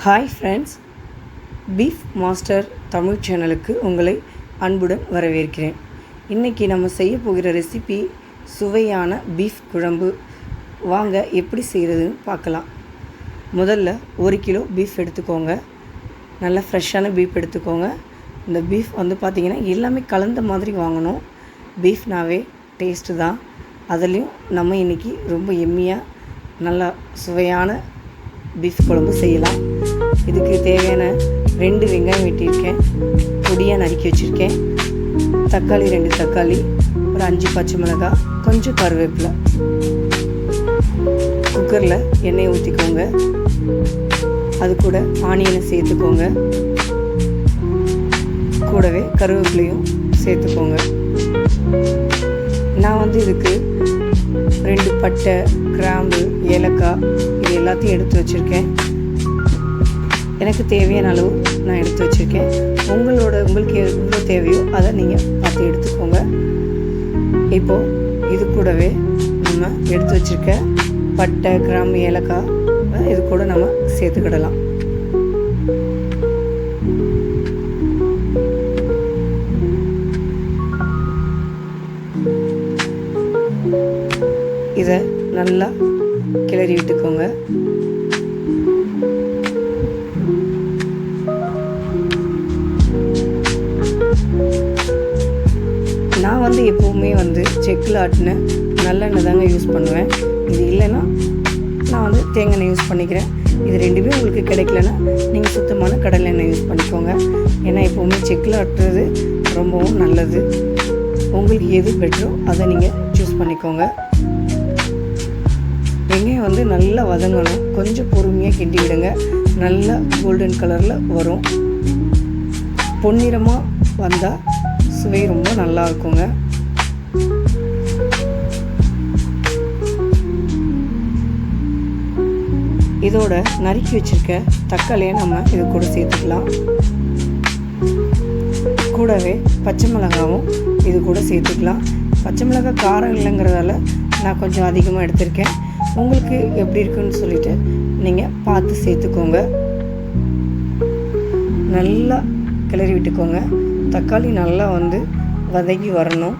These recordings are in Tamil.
Hi friends, beef master Tamil சேனலுக்கு உங்களை அன்புடன் வரவேற்கிறேன். இன்றைக்கி நம்ம செய்ய போகிற ரெசிபி சுவையான பீஃப் குழம்பு. வாங்க எப்படி செய்கிறதுன்னு பார்க்கலாம். முதல்ல 1 கிலோ பீஃப் எடுத்துக்கோங்க. நல்லா ஃப்ரெஷ்ஷான பீஃப் எடுத்துக்கோங்க. இந்த பீஃப் பார்த்திங்கன்னா எல்லாமே கலந்த மாதிரி வாங்கணும். பீஃப்னாவே டேஸ்ட்டு தான். அதுலேயும் நம்ம இன்றைக்கி ரொம்ப எம்மியாக நல்லா சுவையான பீஃப் குழம்பு செய்யலாம். இதுக்கு தேவையான 2 வெங்காயம் வெட்டியிருக்கேன், பொடியாக நறுக்கி வச்சுருக்கேன். தக்காளி 2 தக்காளி, ஒரு 5 பச்சை மிளகாய், கொஞ்சம் கருவேப்பிலை. குக்கரில் எண்ணெய் ஊற்றிக்கோங்க. அது கூட ஆனியனை சேர்த்துக்கோங்க. கூடவே கருவேப்பிலையும் சேர்த்துக்கோங்க. நான் இதுக்கு 2 பட்டை, கிராம்பு, ஏலக்காய் இது எல்லாத்தையும் எடுத்து வச்சுருக்கேன். எனக்கு தேவையான அளவு நான் எடுத்து வச்சுருக்கேன். உங்களுக்கு எவ்வளோ தேவையோ அதை நீங்கள் பார்த்து எடுத்துக்கோங்க. இப்போது இது கூடவே நம்ம எடுத்து வச்சுருக்க பட்டை, கிராம்பு, ஏலக்காய் இது கூட நம்ம சேர்த்துக்கிடலாம். இதை நல்லா கிளறி விட்டுக்கோங்க. நான் எப்போவுமே செக்கில் ஆட்டின நல்லெண்ணெய் தாங்க யூஸ் பண்ணுவேன். இது இல்லைன்னா நான் தேங்காய் எண்ணெய் யூஸ் பண்ணிக்கிறேன். இது ரெண்டுமே உங்களுக்கு கிடைக்கலன்னா நீங்கள் சுத்தமான கடலை எண்ணெய் யூஸ் பண்ணிக்கோங்க. ஏன்னா எப்போவுமே செக்கில் ஆட்டுறது ரொம்பவும் நல்லது. உங்களுக்கு எது பெட்டரோ அதை நீங்கள் சூஸ் பண்ணிக்கோங்க. வெங்காயம் நல்லா வதங்கணும். கொஞ்சம் பொறுமையாக கிண்டி விடுங்க. நல்லா கோல்டன் கலரில் வரும். பொன்னிறமாக வந்தால் சுவை ரொம்ப நல்லா இருக்குங்க. இதோட நறுக்கி வச்சிருக்க தக்காளியை நம்ம இது கூட சேர்த்துக்கலாம். கூடவே பச்சை மிளகாவும் இது கூட சேர்த்துக்கலாம். பச்சை மிளகாய் காரம் இல்லைங்கிறதால நான் கொஞ்சம் அதிகமாக எடுத்திருக்கேன். உங்களுக்கு எப்படி இருக்குன்னு சொல்லிட்டு நீங்கள் பார்த்து சேர்த்துக்கோங்க. நல்லா கிளறி விட்டுக்கோங்க. தக்காளி நல்லா வதங்கி வரணும்.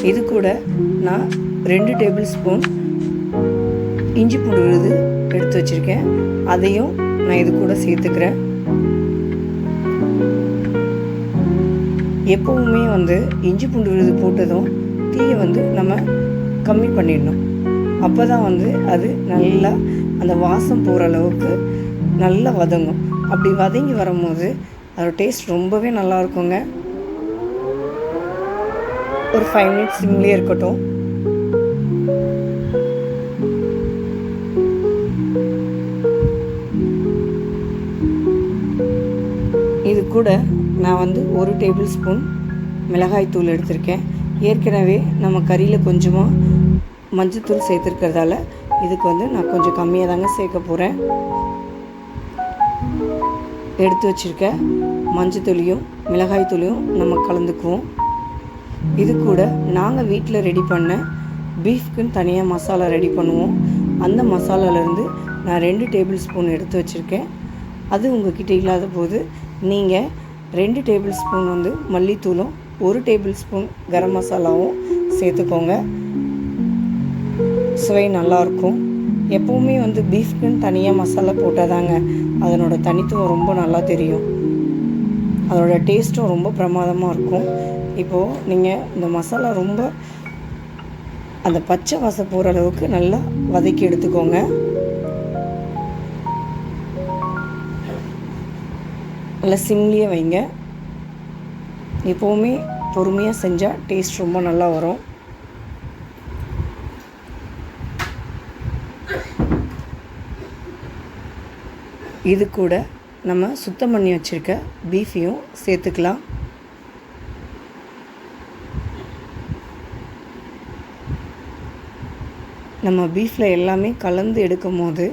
இது கூட நான் 2 டேபிள் ஸ்பூன் இஞ்சி பூண்டு விழுது எடுத்து வச்சுருக்கேன். அதையும் நான் இது கூட சேர்த்துக்கிறேன். எப்போவுமே இஞ்சி பூண்டு விழுது போட்டதும் தீயை நம்ம கம்மி பண்ணிடணும். அப்போ தான் அது நல்லா அந்த வாசம் போகிற அளவுக்கு நல்லா வதங்கும். அப்படி வதங்கி வரும்போது அதோட டேஸ்ட் ரொம்பவே நல்லா இருக்குங்க. ஒரு 5 மினிட்ஸ் சிம்லேயே இருக்கட்டும். இது கூட நான் 1 டேபிள் ஸ்பூன் மிளகாய் தூள் எடுத்திருக்கேன். ஏற்கனவே நம்ம கறியில் கொஞ்சமாக மஞ்சத்தூள் சேர்த்துருக்கிறதால இதுக்கு நான் கொஞ்சம் கம்மியாக தாங்க சேர்க்க போகிறேன். எடுத்து வச்சுருக்க மஞ்சத்தூளையும் மிளகாய் தூளையும் நம்ம கலந்துக்குவோம். இது கூட நாங்கள் வீட்டில் ரெடி பண்ண பீஃப்க்குன்னு தனியாக மசாலா ரெடி பண்ணுவோம். அந்த மசாலாலேருந்து நான் 2 டேபிள் ஸ்பூன் எடுத்து வச்சுருக்கேன். அது உங்கள்கிட்ட இல்லாத போது நீங்கள் 2 டேபிள் ஸ்பூன் மல்லித்தூளும் 1 டேபிள் ஸ்பூன் கரம் மசாலாவும் சேர்த்துக்கோங்க. சுவை நல்லாயிருக்கும். எப்போவுமே பீஃப்க்குன்னு தனியாக மசாலா போட்டால் தாங்க அதனோட தனித்துவம் ரொம்ப நல்லா தெரியும். அதோட டேஸ்ட்டும் ரொம்ப பிரமாதமாக இருக்கும். இப்போது நீங்கள் இந்த மசாலா ரொம்ப அந்த பச்சை வாசம் போகிற அளவுக்கு நல்லா வதக்கி எடுத்துக்கோங்க. நல்லா சிம்லேயே வைங்க. எப்போவுமே பொறுமையாக செஞ்சால் டேஸ்ட் ரொம்ப நல்லா வரும். இது கூட நம்ம சுத்தம் பண்ணி வச்சுருக்க பீஃபையும் சேர்த்துக்கலாம். நம்ம பீஃபில் எல்லாமே கலந்து எடுக்கும் போது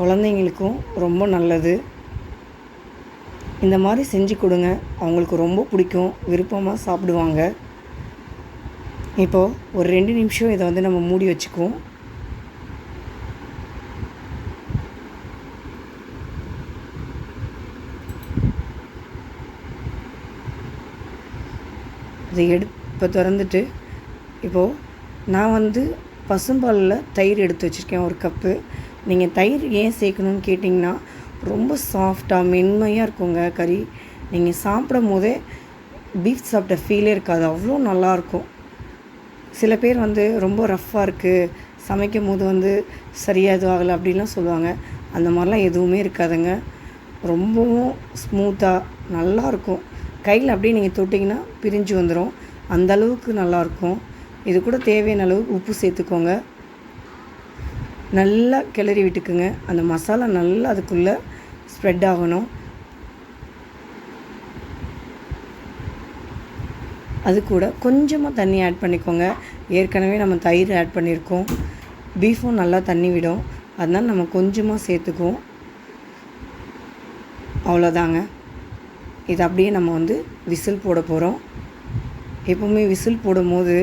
குழந்தைங்களுக்கும் ரொம்ப நல்லது. இந்த மாதிரி செஞ்சு கொடுங்க. அவங்களுக்கு ரொம்ப பிடிக்கும், விருப்பமாக சாப்பிடுவாங்க. இப்போது ஒரு 2 நிமிஷம் இதை வந்து நம்ம மூடி வச்சுக்குவோம். இதை இப்போ திறந்துட்டு இப்போது நான் வந்து பசும்பாலில் தயிர் எடுத்து வச்சுருக்கேன் 1 கப்பு. நீங்கள் தயிர் ஏன் சேர்க்கணுன்னு கேட்டிங்கன்னா ரொம்ப சாஃப்டாக மென்மையாக இருக்குங்க கறி. நீங்கள் சாப்பிடும் போதே பீஃப் சாப்பிட்ட ஃபீலே இருக்காது, அவ்வளோ நல்லாயிருக்கும். சில பேர் வந்து ரொம்ப ரஃப்பாக இருக்குது, சமைக்கும் போது வந்து சரியாக எதுவும் ஆகலை அப்படின்லாம் சொல்லுவாங்க. அந்த மாதிரிலாம் எதுவுமே இருக்காதுங்க. ரொம்பவும் ஸ்மூத்தாக நல்லாயிருக்கும். கையில் அப்படியே நீங்கள் தொட்டிங்கன்னா பிரிஞ்சு வந்துடும், அந்தளவுக்கு நல்லாயிருக்கும். இது கூட தேவையான அளவு உப்பு சேர்த்துக்கோங்க. நல்லா கிளறி விட்டுக்குங்க. அந்த மசாலா நல்லா அதுக்குள்ளே ஸ்ப்ரெட் ஆகணும். அது கூட கொஞ்சமாக தண்ணி ஆட் பண்ணிக்கோங்க. ஏற்கனவே நம்ம தயிர் ஆட் பண்ணியிருக்கோம். பீஃபும் நல்லா தண்ணி விடும், அதனால் நம்ம கொஞ்சமாக சேர்த்துக்குவோம். அவ்வளோதாங்க. இது அப்படியே நம்ம வந்து விசில் போட போகிறோம். எப்போவுமே விசில் போடும்போது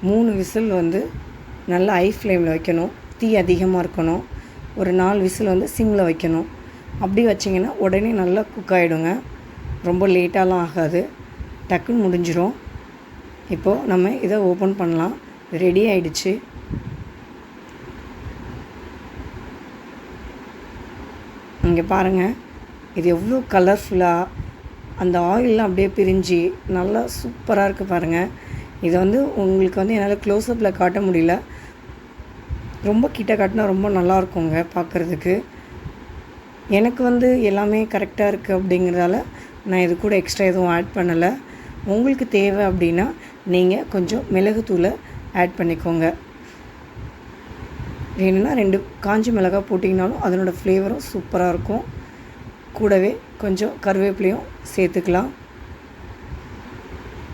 3 விசில் வந்து நல்லா ஹை ஃப்ளேமில் வைக்கணும். தீ அதிகமாக இருக்கணும். ஒரு 4 விசில் வந்து சிம்மில் வைக்கணும். அப்படி வச்சிங்கன்னா உடனே நல்லா குக் ஆகிடுங்க. ரொம்ப லேட்டாலாம் ஆகாது, டக்குன்னு முடிஞ்சிடும். இப்போது நம்ம இதை ஓப்பன் பண்ணலாம். ரெடி ஆகிடுச்சு. இங்கே பாருங்கள், இது எவ்வளோ கலர்ஃபுல்லாக அந்த ஆயிலெலாம் அப்படியே பிரிஞ்சு நல்லா சூப்பராக இருக்குது பாருங்கள். இதை வந்து உங்களுக்கு வந்து என்னால் க்ளோஸ்அப்பில் காட்ட முடியல, ரொம்ப கிட்ட காட்டினா ரொம்ப நல்லாயிருக்குங்க பார்க்குறதுக்கு. எனக்கு வந்து எல்லாமே கரெக்டாக இருக்குது அப்படிங்கிறதால நான் இது கூட எக்ஸ்ட்ரா எதுவும் ஆட் பண்ணலை. உங்களுக்கு தேவை அப்படின்னா நீங்கள் கொஞ்சம் மிளகுத்தூளை ஆட் பண்ணிக்கோங்க. வேணும்னா 2 காஞ்ச மிளகாய் போட்டிங்கனாலும் அதனோட ஃப்ளேவரும் சூப்பராக இருக்கும். கூடவே கொஞ்சம் கருவேப்பிலையும் சேர்த்துக்கலாம்.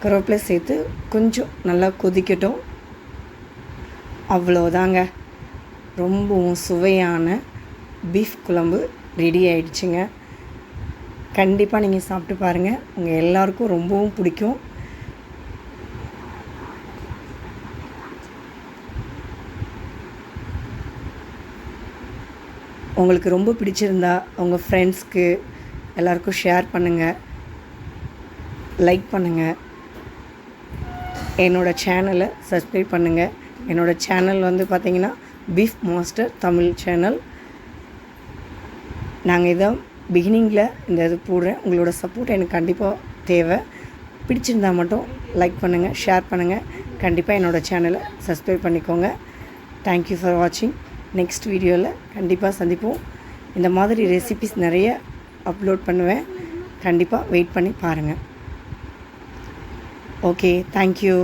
கருவேப்பிலை சேர்த்து கொஞ்சம் நல்லா கொதிக்கட்டும். அவ்வளோதாங்க, ரொம்பவும் சுவையான பீஃப் குழம்பு ரெடி ஆகிடுச்சுங்க. கண்டிப்பாக நீங்கள் சாப்பிட்டு பாருங்கள், உங்கள் எல்லாருக்கும் ரொம்பவும் பிடிக்கும். உங்களுக்கு ரொம்ப பிடிச்சிருந்தா உங்கள் ஃப்ரெண்ட்ஸ்க்கு எல்லாருக்கும் ஷேர் பண்ணுங்கள், லைக் பண்ணுங்கள். என்னோடய சேனலை சப்ஸ்கிரைப் பண்ணுங்கள். என்னோடய சேனல் வந்து பார்த்திங்கன்னா பீஃப் மாஸ்டர் தமிழ் சேனல். நாங்கள் இதை பிகினிங்கில் இந்த இது போடுறேன். உங்களோட சப்போர்ட் எனக்கு கண்டிப்பாக தேவை. பிடிச்சிருந்தால் மட்டும் லைக் பண்ணுங்கள், ஷேர் பண்ணுங்கள். கண்டிப்பாக என்னோடய சேனலை சப்ஸ்கிரைப் பண்ணிக்கோங்க. தேங்க்யூ ஃபார் வாட்சிங். நெக்ஸ்ட் வீடியோவில் கண்டிப்பாக சந்திப்போம். இந்த மாதிரி ரெசிபிஸ் நிறைய அப்லோட் பண்ணுவேன். கண்டிப்பாக வெயிட் பண்ணி பாருங்கள். Okay, thank you.